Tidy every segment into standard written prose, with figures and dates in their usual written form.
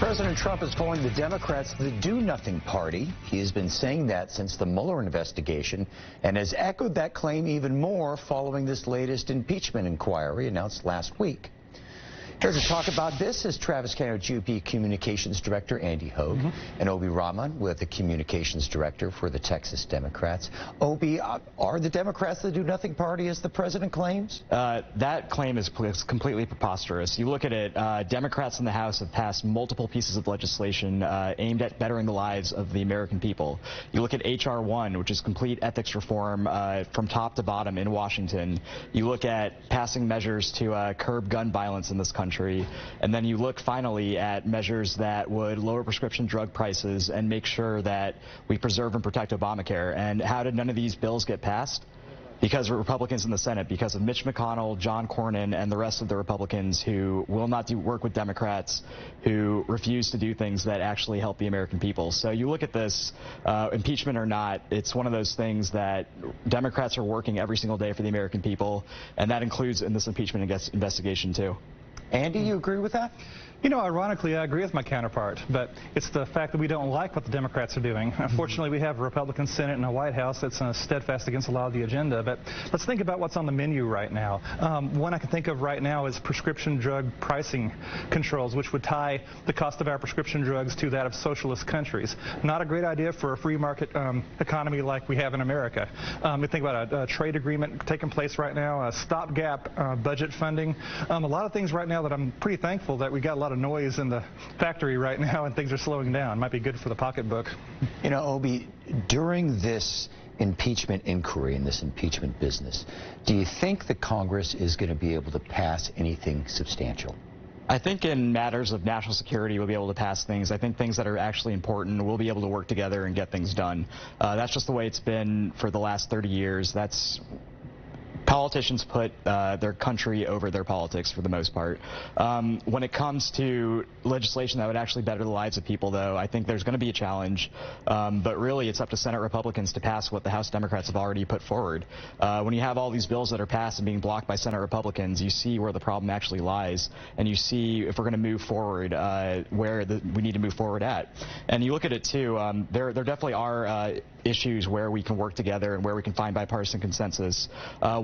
President Trump is calling the Democrats the do-nothing party. He has been saying that since the Mueller investigation and has echoed that claim even more following this latest impeachment inquiry announced last week. Here to talk about this is Travis County GOP Communications Director Andy Hogue and Abhi Rahman with the Communications Director for the Texas Democrats. Abhi, are the Democrats the do-nothing party as the president claims? That claim is completely preposterous. You look at it, Democrats in the House have passed multiple pieces of legislation aimed at bettering the lives of the American people. You look at H.R. 1, which is complete ethics reform from top to bottom in Washington. You look at passing measures to curb gun violence in this country. And then you look finally at measures that would lower prescription drug prices and make sure that we preserve and protect Obamacare. And how did none of these bills get passed? Because of Republicans in the Senate, because of Mitch McConnell, John Cornyn, and the rest of the Republicans who will not work with Democrats, who refuse to do things that actually help the American people. So you look at this, impeachment or not, it's one of those things that Democrats are working every single day for the American people, and that includes in this impeachment investigation too. Andy, you agree with that? You know, ironically, I agree with my counterpart, but it's the fact that we don't like what the Democrats are doing. Unfortunately, we have a Republican Senate and a White House that's steadfast against a lot of the agenda, but let's think about what's on the menu right now. One I can think of right now is prescription drug pricing controls, which would tie the cost of our prescription drugs to that of socialist countries. Not a great idea for a free market economy like we have in America. We think about a trade agreement taking place right now, a stopgap budget funding, a lot of things right now that I'm pretty thankful that we got a lot of noise in the factory right now and things are slowing down. Might be good for the pocketbook. You know, Abhi, during this impeachment inquiry and this impeachment business, do you think the Congress is going to be able to pass anything substantial? I think in matters of national security, we'll be able to pass things. I think things that are actually important, we'll be able to work together and get things done. That's just the way it's been for the last 30 years. Politicians put their country over their politics for the most part. When it comes to legislation that would actually better the lives of people, though, I think there's going to be a challenge. But really, it's up to Senate Republicans to pass what the House Democrats have already put forward. When you have all these bills that are passed and being blocked by Senate Republicans, you see where the problem actually lies, and you see if we're going to move forward where we need to move forward at. And you look at it, too, there definitely are issues where we can work together and where we can find bipartisan consensus.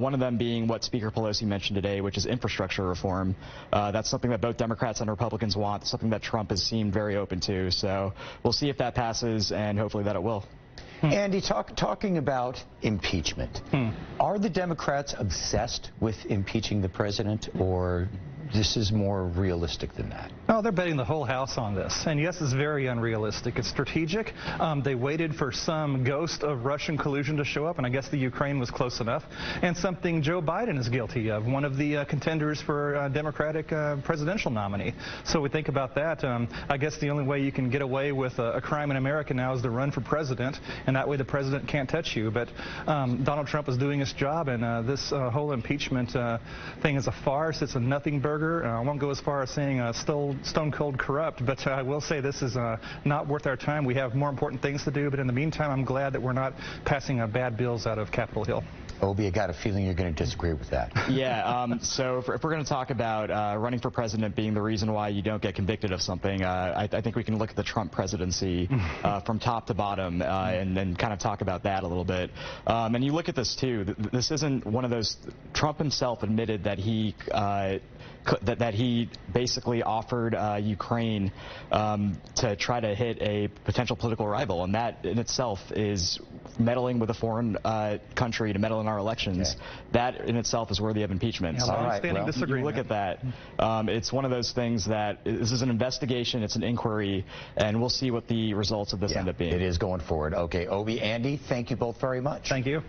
One of them being what Speaker Pelosi mentioned today, which is infrastructure reform. That's something that both Democrats and Republicans want, something that Trump has seemed very open to. So we'll see if that passes, and hopefully that it will. Andy, talking about impeachment, are the Democrats obsessed with impeaching the president, or this is more realistic than that? No, they're betting the whole house on this. And yes, it's very unrealistic. It's strategic. They waited for some ghost of Russian collusion to show up, and I guess the Ukraine was close enough. And something Joe Biden is guilty of, one of the contenders for Democratic presidential nominee. So we think about that. I guess the only way you can get away with a crime in America now is to run for president, and that way the president can't touch you. But Donald Trump is doing his job, and this whole impeachment thing is a farce. It's a nothing burger. I won't go as far as saying stone cold corrupt, but I will say this is not worth our time. We have more important things to do, but in the meantime, I'm glad that we're not passing bad bills out of Capitol Hill. Abhi, I got a feeling you're going to disagree with that. Yeah, so if we're going to talk about running for president being the reason why you don't get convicted of something, I think we can look at the Trump presidency from top to bottom and then kind of talk about that a little bit. And you look at this, too. This isn't one of those. Trump himself admitted that he basically offered Ukraine to try to hit a potential political rival, and that in itself is meddling with a foreign country to meddle in our elections. Okay. That in itself is worthy of impeachment. Yeah, so you look at that. It's one of those things that this is an investigation, it's an inquiry, and we'll see what the results of this end up being. It is going forward. Okay, Abhi, Andy, thank you both very much. Thank you.